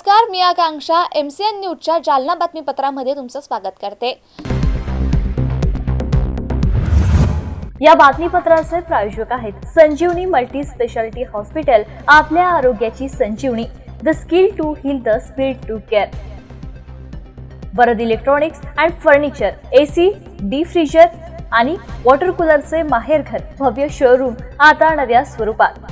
नमस्कार, मी आकांक्षा MCN न्यूजच्या जालना बातमीपत्रामध्ये तुमचं स्वागत करते। या बातमीपत्राचे प्रायोजक आहेत संजीवनी मल्टी स्पेशालिटी हॉस्पिटल, आपल्या आरोग्याची संजीवनी, the skill to heal, the speed to care. Varad electronics and furniture, AC, deep freezer आणि वॉटर कूलरचे माहेरघर, भव्य शोरूम आता नव्या स्वरूपात।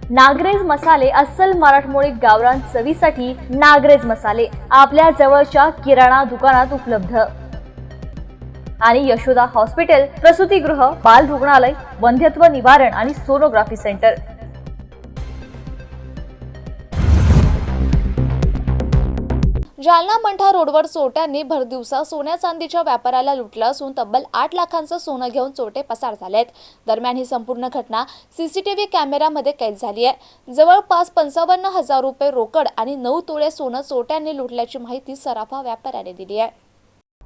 नागरेज मसाले, अस्सल मराठमोळी गावरान चवीसाठी नागरेज मसाले आपल्या जवळच्या किराणा दुकानात उपलब्ध। आणि यशोदा हॉस्पिटल, प्रसूतीगृह, बाल रुग्णालय, वंध्यत्व निवारण आणि सोनोग्राफी सेंटर। जालना मंठा रोडवर चोरट्यांनी भरदिवसा सोन्या चांदीच्या व्यापाराला लुटलं असून तब्बल 8 लाखांचं सोनं घेऊन चोरटे पसार झालेत। दरम्यान ही संपूर्ण घटना CCTV कॅमेऱ्यामध्ये कैद झाली आहे। जवळपास 55,000 रुपये रोकड आणि 9 तोळे सोनं चोरट्यांनी लुटल्याची माहिती सराफा व्यापाऱ्याने दिली आहे।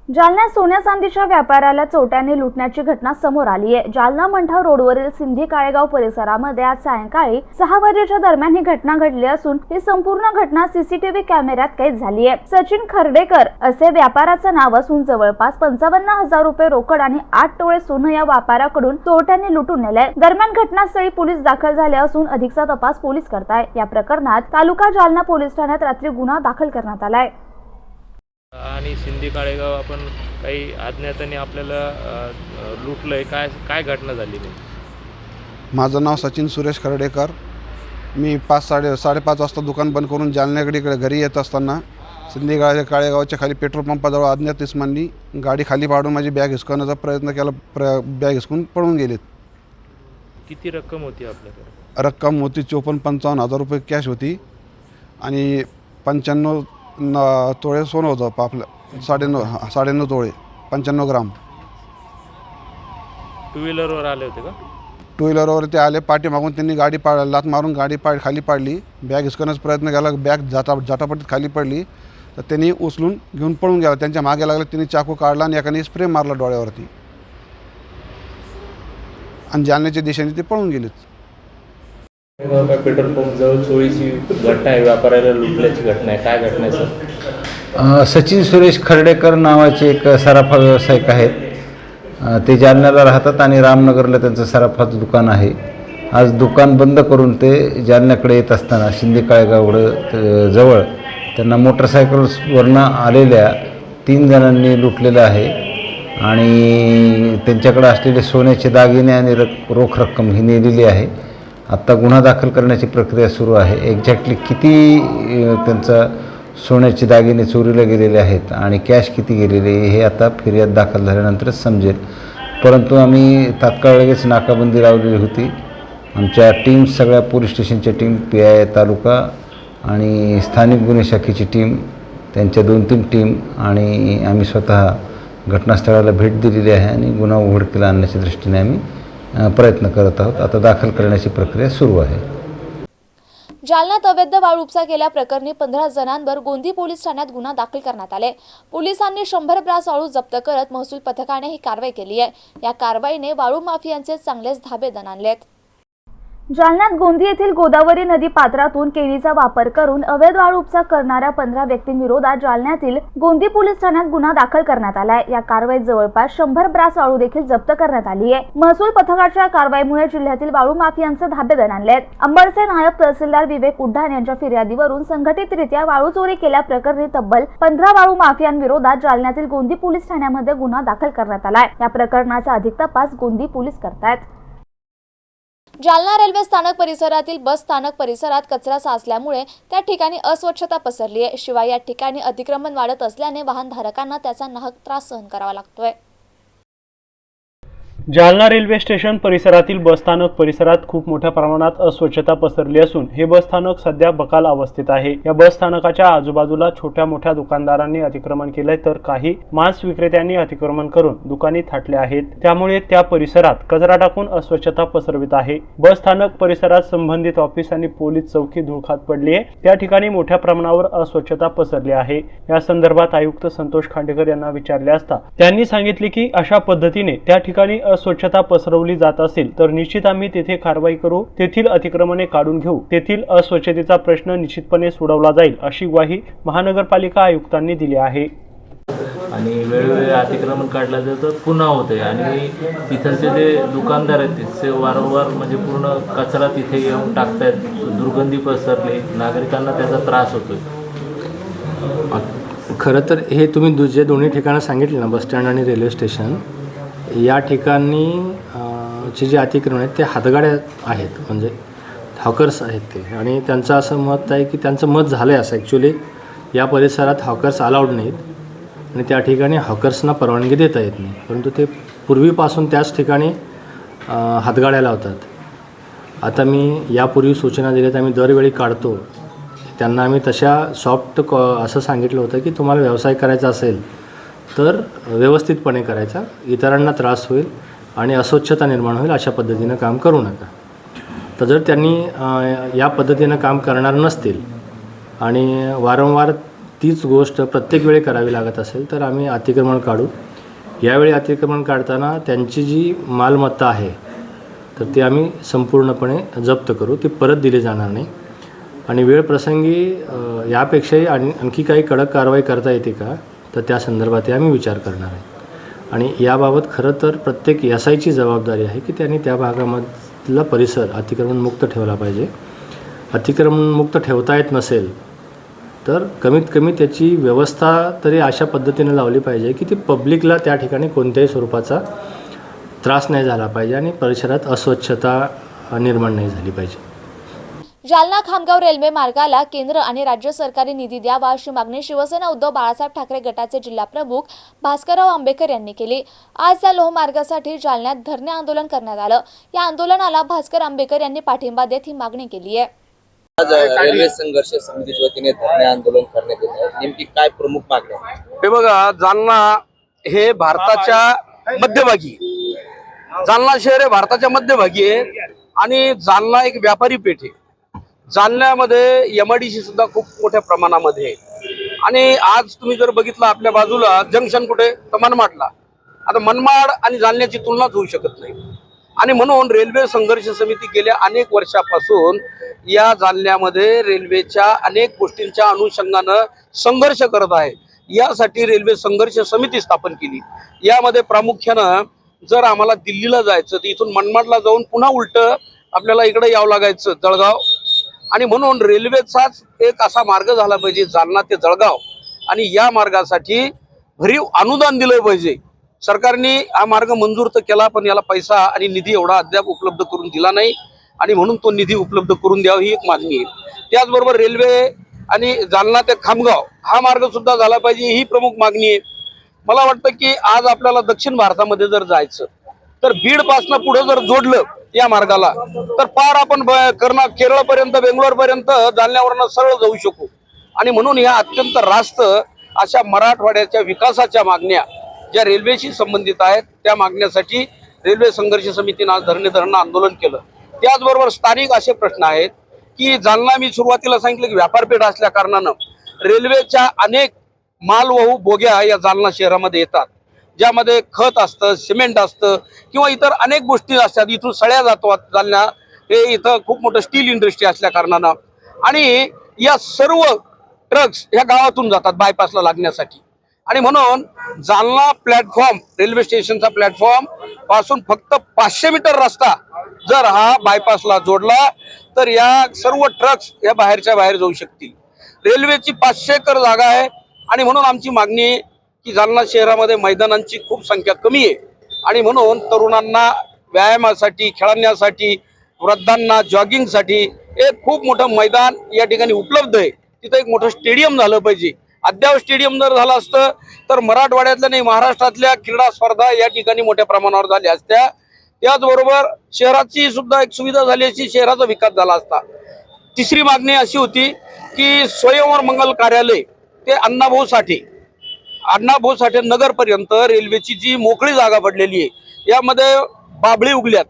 जालना सोन्या चांदीच्या व्यापाराला चोरट्यांनी लुटण्याची घटना समोर आली आहे। जालना मंठा रोडवरील सिंधी काळेगाव परिसरामध्ये आज सायंकाळी 6 वाजेच्या दरम्यान ही घटना घडली असून ही संपूर्ण घटना CCTV कॅमेऱ्यात कैद झाली आहे। सचिन खर्डेकर असे व्यापाराचं नाव असून जवळपास 55,000 रुपये रोकड आणि 8 तोळे सोनं या व्यापाऱ्याकडून चोरट्यांनी लुटून नेले। दरम्यान घटनास्थळी पोलीस दाखल झाले असून अधिकचा तपास पोलीस करतायत। या प्रकरणात तालुका जालना पोलीस ठाण्यात रात्री गुन्हा दाखल करण्यात आलाय। आणि सिंधी काळेगाव आपण काही अज्ञाताने आपल्याला लुटलंय, काय घटना झाली नाही? माझं नाव सचिन सुरेश खर्डेकर। मी 5:30 वाजता दुकान बंद करून जालन्याकडे घरी येत असताना सिंधी काळेगावच्या खाली पेट्रोल पंपाजवळ अज्ञात इसमांनी गाडी खाली पाडून माझी बॅग हिसकवण्याचा प्रयत्न केला। बॅग हिसकून पळून गेलेत। किती रक्कम होती आपल्याकडे? रक्कम होती 54-55,000 रुपये कॅश होती आणि 95 तोळे सोनं होतं आपलं। 9.5 तोळे 95 ग्राम। टू व्हीलरवर आले होते का? टू व्हीलरवर ते आले, पाठीमागून त्यांनी गाडी लात मारून गाडी खाली पाडली। बॅग हिसकण्याचा प्रयत्न केला, बॅग जाटापटीत खाली पडली तर त्यांनी उचलून घेऊन पळून गेला। त्यांच्या मागे लागले, त्यांनी चाकू काढला आणि एकाने स्प्रे मारला डोळ्यावरती आणि जालन्याच्या दिशेने ते पळून गेलेत। पेट्रोल पंप जवळ चोरीची घटना आहे, व्यापाऱ्याला लुटल्याची घटना आहे, काय घटना आहे सर? सचिन सुरेश खर्डेकर नावाचे एक सराफा व्यावसायिक आहेत। ते जालन्याला राहतात आणि रामनगरला त्यांचं सराफाचं दुकान आहे। आज दुकान बंद करून ते जालन्याकडे येत असताना सिंधी काळेगावकडं जवळ त्यांना मोटरसायकलवरनं आलेल्या 3 जणांनी लुटलेलं आहे आणि त्यांच्याकडे असलेले सोन्याचे दागिने आणि रोख रक्कम ही नेलेली आहे। आत्ता गुन्हा दाखल करण्याची प्रक्रिया सुरू आहे। एक्झॅक्टली किती त्यांचा सोन्याचे दागिने चोरीला गेलेले आहेत आणि कॅश किती गेलेले हे आता फिर्याद दाखल झाल्यानंतरच समजेल। परंतु आम्ही तात्काळ लगेच नाकाबंदी लावलेली होती। आमच्या टीम, सगळ्या पोलीस स्टेशनच्या टीम, PI तालुका आणि स्थानिक गुन्हे शाखेची टीम, त्यांच्या 2-3 टीम आणि आम्ही स्वतः घटनास्थळाला भेट दिलेली आहे आणि गुन्हा उघडकीला आणण्याच्या दृष्टीने आम्ही प्रयत्न करत आहोत। आता दाखल करण्याची प्रक्रिया सुरू आहे। जालन्यात अवैध वाळू उपसा केल्याप्रकरणी 15 जणांवर गोंदी पोलीस ठाण्यात गुन्हा दाखल करण्यात आले। पोलिसांनी 100 ब्रास वाळू जप्त करत महसूल पथकाने ही कारवाई केली आहे। या कारवाईने वाळू माफियांचे चांगलेच धाबे दणाणलेत। जालन्यात गोंदी येथील गोदावरी नदी पात्रातून केळीचा वापर करून अवैध वाळू उपसा करणाऱ्या 15 व्यक्तींविरोधात जालन्यातील गोंदी पोलीस ठाण्यात गुन्हा दाखल करण्यात आलाय। या कारवाईत जवळपास 100 ब्रास वाळू देखील जप्त करण्यात आली आहे। महसूल पथकाच्या कारवाईमुळे जिल्ह्यातील वाळू माफियांचे धाबे दणाणलेत। अंबडचे नायब तहसीलदार विवेक उड्डाण यांच्या फिर्यादीवरून संघटितरित्या वाळू चोरी केल्याप्रकरणी तब्बल 15 वाळू माफियांविरोधात जालन्यातील गोंदी पोलीस ठाण्यामध्ये गुन्हा दाखल करण्यात आलाय। या प्रकरणाचा अधिक तपास गोंदी पोलीस करतायत। जालना रेल्वे स्थानक परिसरातील बस स्थानक परिसरात कचरा साचल्यामुळे त्या ठिकाणी अस्वच्छता पसरली आहे। शिवाय या ठिकाणी अतिक्रमण वाढत असल्याने वाहनधारकांना त्याचा नाहक त्रास सहन करावा लागतोय। जालना रेल्वे स्टेशन परिसरातील बसस्थानक परिसरात खूप मोठ्या प्रमाणात अस्वच्छता पसरली असून हे बसस्थानक सध्या बकाल अवस्थेत आहे। या बसस्थानकाच्या आजूबाजूला छोट्या मोठ्या दुकानदारांनी अतिक्रमण केले तर काही मांस विक्रेत्यांनी अतिक्रमण करून दुकाने थाटले आहेत। त्यामुळे त्या परिसरात कचरा टाकून अस्वच्छता पसरवित आहे। बसस्थानक परिसरात संबंधित ऑफिस आणि पोलीस चौकी धुळखात पडली आहे। त्या ठिकाणी मोठ्या प्रमाणावर अस्वच्छता पसरली आहे। या संदर्भात आयुक्त संतोष खांडेकर यांना विचारले असता त्यांनी सांगितले की अशा पद्धतीने त्या ठिकाणी अस्वच्छता पसरवली जात असेल तर निश्चित आम्ही तेथे कारवाई करू, तेथील अतिक्रमणे काढून घेऊ, तेथील अस्वच्छतेचा प्रश्न निश्चितपणे सोडवला जाईल अशी ग्वाही महानगरपालिका आयुक्तांनी दिली आहे. आणि वेळोवेळी अतिक्रमण काढलं जातं पुन्हा होते आणि तिथलचे जे दुकानदार आहेत ते वारंवार म्हणजे पूर्ण कचरा तिथे येऊन टाकतायत, दुर्गंधी पसरली, नागरिकांना त्याचा त्रास होतोय. खरं तर हे तुम्ही जे दोन्ही ठिकाणं सांगितली ना, बसस्टँड आणि रेल्वे स्टेशन, या ठिकाणी चे जे अतिक्रमण आहेत ते हातगाड्या आहेत, म्हणजे हॉकर्स आहेत ते. आणि त्यांचं असं मत आहे की त्यांचं मत झालं आहे असं ॲक्च्युली या परिसरात हॉकर्स अलाउड नाहीत आणि त्या ठिकाणी हॉकर्सना परवानगी देता येत नाही, परंतु ते पूर्वीपासून त्याच ठिकाणी हातगाड्या लावतात. आता मी यापूर्वी सूचना दिल्यात, आम्ही दरवेळी काढतो. त्यांना आम्ही तशा सॉफ्ट असं सांगितलं होतं की तुम्हाला व्यवसाय करायचा असेल तर व्यवस्थितपणे करायचा, इतरांना त्रास होईल आणि अस्वच्छता निर्माण होईल अशा पद्धतीनं काम करू नका. तर जर त्यांनी या पद्धतीनं काम करणार नसतील आणि वारंवार तीच गोष्ट प्रत्येक वेळी करावी लागत असेल तर आम्ही अतिक्रमण काढू. यावेळी अतिक्रमण काढताना त्यांची जी मालमत्ता आहे तर ती आम्ही संपूर्णपणे जप्त करू, ती परत दिली जाणार नाही. आणि वेळ प्रसंगी यापेक्षाही आणखी काही कडक कारवाई करता येते का तर त्या संदर्भातही आम्ही विचार करणार आहे. आणि याबाबत खरं तर प्रत्येक SIची जबाबदारी आहे की त्यांनी त्या भागामधला परिसर अतिक्रमणमुक्त ठेवला पाहिजे. अतिक्रमणमुक्त ठेवता येत नसेल तर कमीत कमी त्याची व्यवस्था तरी अशा पद्धतीने लावली पाहिजे की ती पब्लिकला त्या ठिकाणी कोणत्याही स्वरूपाचा त्रास नाही झाला पाहिजे आणि परिसरात अस्वच्छता निर्माण नाही झाली पाहिजे. जालना खामगाव रेल्वे मार्गाला केंद्र आणि राज्य सरकारी निधी द्यावा अशी मागणी शिवसेना उद्धव बाळासाहेब ठाकरे गटाचे जिल्हा प्रमुख भास्करराव आंबेकर यांनी केली. आज या लोहमार्गासाठी जालन्यात धरणे आंदोलन करण्यात आलं. या आंदोलनाला भास्कर आंबेकर यांनी पाठिंबा देत ही मागणी केली आहे. आज रेल्वे संघर्ष समितीच्या वतीने धरणे आंदोलन करण्यात येत आहे. नेमकी काय प्रमुख मागणी आहे? हे बघा, जालना हे भारताच्या मध्यभागी, जालना शहर हे भारताच्या मध्यभागी आहे आणि जालना एक व्यापारी पेठ आहे. जालन्यामध्ये MIDC सुद्धा खूप मोठ्या प्रमाणामध्ये आहे. आणि आज तुम्ही जर बघितलं आपल्या बाजूला जंक्शन कुठे तर मनमाडला, आता मनमाड आणि जालन्याची तुलनाच होऊ शकत नाही. आणि म्हणून रेल्वे संघर्ष समिती गेल्या अनेक वर्षापासून या जालन्यामध्ये रेल्वेच्या अनेक गोष्टींच्या अनुषंगानं संघर्ष करत आहे. यासाठी रेल्वे संघर्ष समिती स्थापन केली. यामध्ये प्रामुख्यानं जर आम्हाला दिल्लीला जायचं तर इथून मनमाडला जाऊन पुन्हा उलट आपल्याला इकडे यावं लागायचं जळगाव. आणि म्हणून रेल्वेचाच एक असा मार्ग झाला पाहिजे जालना ते जळगाव, आणि या मार्गासाठी भरीव अनुदान दिलं पाहिजे. सरकारने हा मार्ग मंजूर तर केला पण याला पैसा आणि निधी एवढा अद्याप उपलब्ध करून दिला नाही आणि म्हणून तो निधी उपलब्ध करून द्यावा ही एक मागणी आहे. त्याचबरोबर रेल्वे आणि जालना ते खामगाव हा मार्ग सुद्धा झाला पाहिजे ही प्रमुख मागणी आहे. मला वाटतं की आज आपल्याला दक्षिण भारतामध्ये जर जायचं तर बीडपासनं पुढे जर जोडलं या मार्गाला तर पार आपण केरळपर्यंत बेंगलोरपर्यंत जालन्यावरनं सरळ जाऊ शकू. आणि म्हणून या अत्यंत रास्त अशा मराठवाड्याच्या विकासाच्या मागण्या ज्या रेल्वेशी संबंधित आहेत त्या मागण्यासाठी रेल्वे संघर्ष समितीने आज धरणं आंदोलन केलं. त्याचबरोबर स्थानिक असे प्रश्न आहेत की जालना, मी सुरुवातीला सांगितलं की व्यापारपेठ असल्या कारणानं रेल्वेच्या अनेक मालवाहू बोग्या या जालना शहरामध्ये येतात, ज्यामध्ये खत असतं, सिमेंट असतं किंवा इतर अनेक गोष्टी असतात. इथून सळ्या जातात. जालना हे इथं खूप मोठं स्टील इंडस्ट्री असल्या कारणानं आणि या सर्व ट्रक्स ह्या गावातून जातात बायपासला लागण्यासाठी. आणि म्हणून जालना प्लॅटफॉर्म, रेल्वे स्टेशनचा प्लॅटफॉर्म पासून फक्त 500 मीटर रस्ता जर हा बायपासला जोडला तर या सर्व ट्रक्स या बाहेरच्या बाहेर जाऊ शकतील. रेल्वेची 500 एकर जागा आहे आणि म्हणून आमची मागणी आहे की जालना शहरामध्ये मैदानांची खूप संख्या कमी आहे आणि म्हणून तरुणांना व्यायामासाठी, खेळण्यासाठी, वृद्धांना जॉगिंगसाठी एक खूप मोठं मैदान या ठिकाणी उपलब्ध आहे. तिथं एक मोठं स्टेडियम झालं पाहिजे. अद्याप स्टेडियम जर झालं असतं तर मराठवाड्यातल्या नाही महाराष्ट्रातल्या क्रीडा स्पर्धा या ठिकाणी मोठ्या प्रमाणावर झाल्या असत्या. त्याचबरोबर शहराची सुद्धा एक सुविधा झाली असती, शहराचा विकास झाला असता. तिसरी मागणी अशी होती की स्वयंवर मंगल कार्यालय ते अण्णाभाऊ साठे नगरपर्यंत रेल्वेची जी मोकळी जागा पडलेली आहे यामध्ये बाबळी उगल्यात,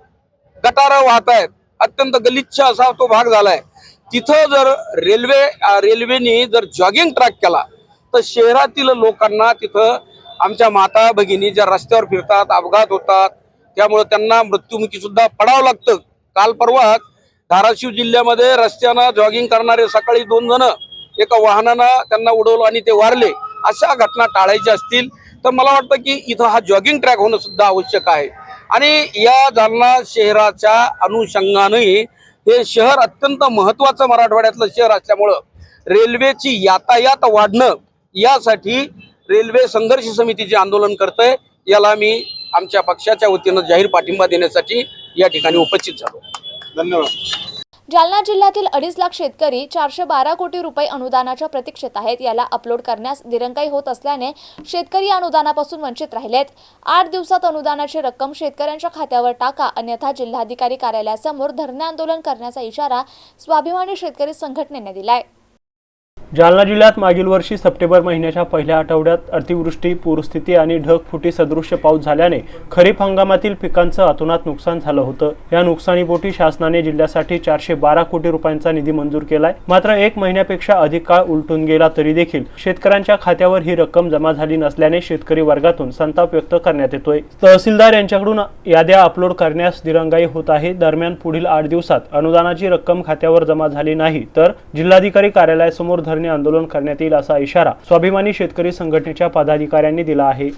गटारं वाहत आहेत, अत्यंत गलिच्छ असा तो भाग झालाय. तिथं जर रेल्वेने जर जॉगिंग ट्रॅक केला तर शहरातील लोकांना तिथं, आमच्या माता भगिनी ज्या रस्त्यावर फिरतात, अपघात होतात, त्यामुळे त्यांना मृत्युमुखी सुद्धा पडावं लागतं. काल परवा धाराशिव जिल्ह्यामध्ये रस्त्यानं जॉगिंग करणारे सकाळी 2 जण एका वाहनानं त्यांना उडवलं आणि ते वारले. अशा घटना टाळायच्या असतील तर मला वाटतं की इथं हा जॉगिंग ट्रॅक होणं सुद्धा आवश्यक आहे. आणि या जालना शहराच्या अनुषंगाने हे शहर अत्यंत महत्त्वाचं मराठवाड्यातलं शहर असल्यामुळं रेल्वेची यातायात वाढणं यासाठी रेल्वे संघर्ष समिती जे आंदोलन करतंय याला मी आमच्या पक्षाच्या वतीनं जाहीर पाठिंबा देण्यासाठी या ठिकाणी उपस्थित झालो. धन्यवाद. जालना जिल्ह्यातील 2.5 लाख शेतकरी 412 कोटी रुपये अनुदानाच्या प्रतीक्षेत आहेत. याला अपलोड करण्यास दिरंगाई होत असल्याने शेतकरी या अनुदानापासून वंचित राहिलेत. 8 दिवसात अनुदानाची रक्कम शेतकऱ्यांच्या खात्यावर टाका, अन्यथा जिल्हाधिकारी कार्यालयासमोर धरणे आंदोलन करण्याचा इशारा स्वाभिमानी शेतकरी संघटनेने दिलाय. जालना जिल्ह्यात मागील वर्षी सप्टेंबर महिन्याच्या पहिल्या आठवड्यात अतिवृष्टी, पूरस्थिती आणि ढगफुटी सदृश्य पाऊस झाल्याने खरीप हंगामातील पिकांचं अतोनात नुकसान झालं होतं. या नुकसानीपोटी शासनाने जिल्ह्यासाठी 412 कोटी रुपयांचा निधी मंजूर केलाय. मात्र 1 महिन्यापेक्षा अधिक काळ उलटून गेला तरी देखील शेतकऱ्यांच्या खात्यावर ही रक्कम जमा झाली नसल्याने शेतकरी वर्गातून संताप व्यक्त करण्यात येतोय. तहसीलदार यांच्याकडून याद्या अपलोड करण्यास दिरंगाई होत आहे. दरम्यान पुढील 8 दिवसात अनुदानाची रक्कम खात्यावर जमा झाली नाही तर जिल्हाधिकारी कार्यालयासमोर धरणे आंदोलन करण्यात येईल असा इशारा स्वाभिमानी शेतकरी संघटनेच्या पदाधिकाऱ्यांनी दिला आहे.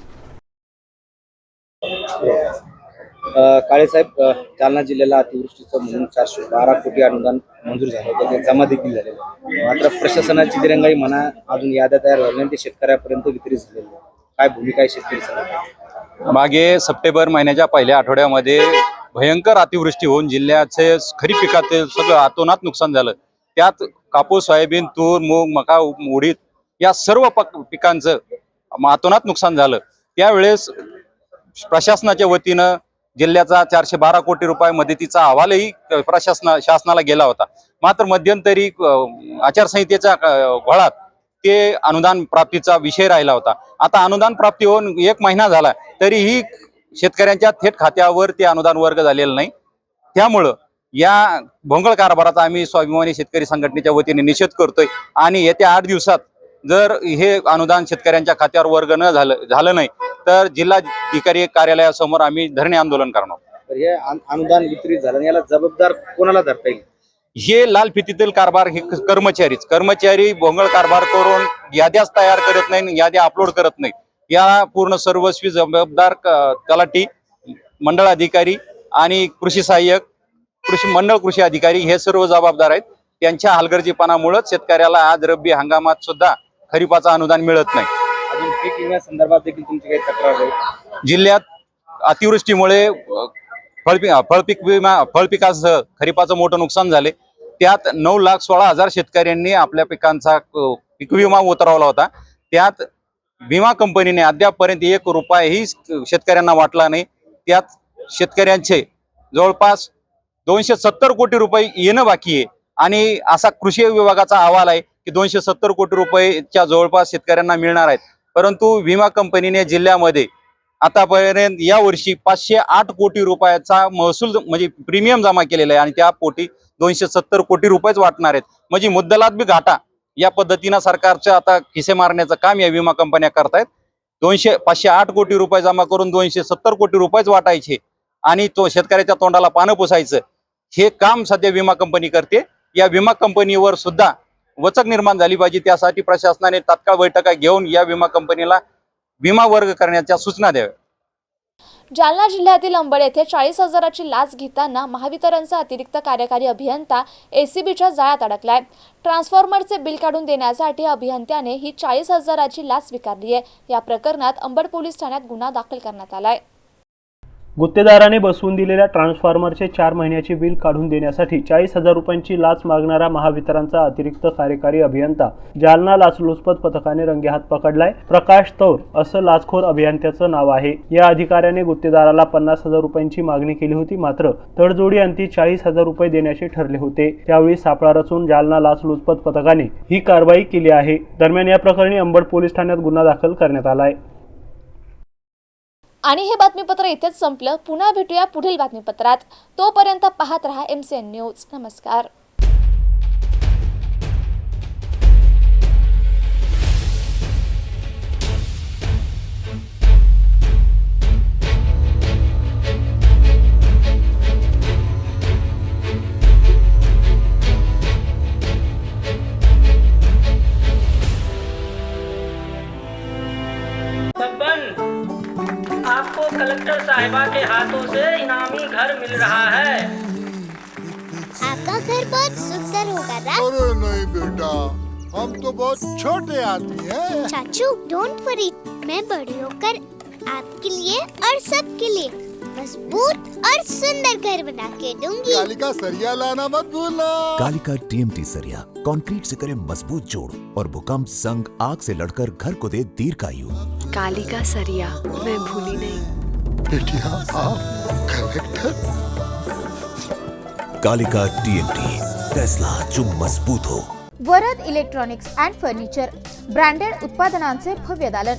काळे साहेब, जालना जिल्ह्याला अतिवृष्टीचं म्हणून 412 कोटी अनुदान मंजूर झालं होतं, ते जमा देखील झालेलं आहे. मात्र प्रशासनाची दिरंगाई म्हणा, अजून याद्या तयार झाल्या नाही, ते शेतकऱ्यापर्यंत वितरित झालेलं आहे. काय भूमिका आहे शेतकरी संघटनेची? मागे सप्टेंबर महिन्याच्या पहिल्या आठवड्यामध्ये भयंकर अतिवृष्टी होऊन जिल्ह्याचे खरीप पिकाचे सगळं अतोनात नुकसान झालं. त्यात कापूस, सोयाबीन, तूर, मूग, मका, उडीद या सर्व पिकांचं अतोनात नुकसान झालं. त्यावेळेस प्रशासनाच्या वतीनं जिल्ह्याचा 412 कोटी रुपये मदतीचा अहवालही शासनाला गेला होता. मात्र मध्यंतरी आचारसंहितेच्या घोळात ते अनुदान प्राप्तीचा विषय राहिला होता. आता अनुदान प्राप्ती होऊन 1 महिना झाला तरीही शेतकऱ्यांच्या थेट खात्यावर ते अनुदान वर्ग झालेलं नाही. त्यामुळं या भोंगळ कारभाराचा आम्ही स्वाभिमानी शेतकरी संघटनेच्या वतीने निषेध करतोय आणि येत्या 8 दिवसात जर हे अनुदान शेतकऱ्यांच्या खात्यावर वर्ग न झालं नाही तर जिल्हाधिकारी कार्यालयासमोर आम्ही धरणे आंदोलन करणार. तर हे अनुदान वितरित झालं, याला जबाबदार कोणाला धरता येईल? हे लाल फितीतील कारभार हे कर्मचारी भोंगळ कारभार करून याद्याच तयार करत नाही, याद्या अपलोड करत नाही. या पूर्ण सर्वस्वी जबाबदार तलाठी, मंडळ अधिकारी आणि कृषी सहाय्यक, कृषी अधिकारी हे सर्व जबाबदार आहेत. त्यांच्या हलगर्जीपणामुळेच शेतकऱ्याला आज रब्बी हंगामात सुद्धा खरीपाचं अनुदान मिळत नाही. अजून पीक विम्या संदर्भात देखील तुमची काही तक्रार आहे? जिल्ह्यात अतिवृष्टीमुळे फळपिकासह खरीपाचं मोठं नुकसान झाले. त्यात 9,16,000 शेतकऱ्यांनी आपल्या पिकांचा पीक विमा उतरवला होता. त्यात विमा कंपनीने अद्यापपर्यंत 1 रुपयाही शेतकऱ्यांना वाटला नाही. त्यात शेतकऱ्यांचे जवळपास 270 कोटी रुपये येणं बाकी आहे आणि असा कृषी विभागाचा अहवाल आहे की 270 कोटी रुपयेच्या जवळपास शेतकऱ्यांना मिळणार आहेत. परंतु विमा कंपनीने जिल्ह्यामध्ये आतापर्यंत या वर्षी 508 कोटी रुपयाचा महसूल म्हणजे प्रीमियम जमा केलेला आहे आणि त्या पोटी 270 कोटी रुपयेच वाटणार आहेत. म्हणजे मुद्दलात बी घाटा या पद्धतीनं सरकारचं आता खिसे मारण्याचं काम या विमा कंपन्या करतायत. 508 कोटी रुपये जमा करून 270 कोटी रुपयेच वाटायचे आणि तो शेतकऱ्याच्या तोंडाला पानं पुसायचं हे काम सध्या विमा कंपनी करते. या विमा कंपनीवर सुद्धा वचक निर्माण झाली पाहिजे. त्यासाठी प्रशासनाने तात्काळ बैठका घेऊन या विमा कंपनीला विमा वर्ग करण्याच्या सूचना द्याव्या. जालना जिल्ह्यातील अंबड येथे 40,000ची लाच घेताना महावितरणचा अतिरिक्त कार्यकारी अभियंता एसीबीच्या जाळ्यात अडकलाय. ट्रान्सफॉर्मरचे बिल काढून देण्यासाठी अभियंत्याने ही 40,000ची लाच स्वीकारली आहे. या प्रकरणात अंबड पोलीस ठाण्यात गुन्हा दाखल करण्यात आलाय. गुत्तेदाराने बसवून दिलेल्या ट्रान्सफॉर्मरचे 4 महिन्याचे बिल काढून देण्यासाठी 40,000 रुपयांची लाच मागणारा महावितरणचा अतिरिक्त कार्यकारी अभियंता जालना लाचलुचपत पथकाने रंगेहात पकडलाय. प्रकाश तौर असं लाचखोर अभियंत्याचं नाव आहे. या अधिकाऱ्याने गुत्तेदाराला 50,000 रुपयांची मागणी केली होती. मात्र तडजोडी अंती 40,000 रुपये देण्याचे ठरले होते. त्यावेळी सापळा रचून जालना लाचलुचपत पथकाने ही कारवाई केली आहे. दरम्यान या प्रकरणी अंबड पोलीस ठाण्यात गुन्हा दाखल करण्यात आलाय. आणि हे बातमीपत्र इथेच संपलं. पुन्हा भेटूया पुढील बातमीपत्रात. तोपर्यंत पाहत रहा MCN न्यूज. नमस्कार. आपको कलेक्टर साहिबा के हाथों से इनामी घर मिल रहा है। आपका घर बहुत सुंदर होगा ना? अरे नहीं बेटा, हम तो बहुत छोटे आदमी हैं। चाचू डोंट वरी, मैं बड़ी होकर आपके लिए और सबके लिए मजबूत और सुंदर घर बना के दूंगी। कालिका सरिया लाना मत भूलना। कालिका TMT सरिया कंक्रीट से करे मजबूत जोड़ और भूकंप संग आग से लड़कर घर को दे दीर्घायु। कालिका सरिया मैं भूली नहीं। बेटिया आप कलेक्टर। कालिका TMT, फैसला जो मजबूत हो। Varad electronics and furniture branded उत्पादनांचे भव्य दालन.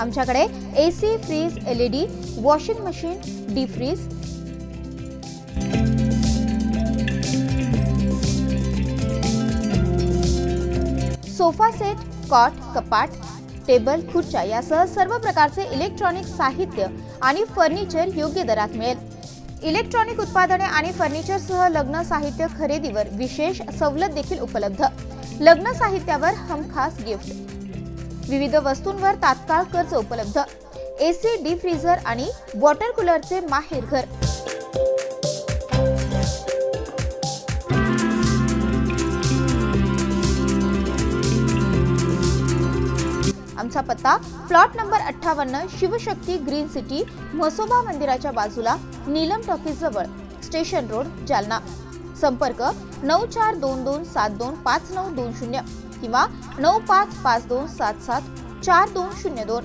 आमच्याकडे AC, fridge, LED, washing machine, deep fridge, sofa set, cot, कपाट, टेबल, खुर्च्या यासह सर्व प्रकारचे इलेक्ट्रॉनिक साहित्य आणि फर्निचर योग्य दरात मिळेल. इलेक्ट्रॉनिक उत्पादने आणि फर्निचरसह लग्न साहित्य खरेदीवर विशेष सवलत देखील उपलब्ध. लग्न साहित्यावर हमखास गिफ्ट. विविध वस्तूंवर तात्काळ कर्ज उपलब्ध. AC, डीप फ्रीझर आणि वॉटर कूलरचे माहेर घर. आमचा पत्ता plot number 58, Shivshakti green city, Mhasoba मंदिराच्या बाजूला, नीलम टॉकीज जवळ, स्टेशन रोड, जालना. संपर्क 9422725920 किंवा 9552774202.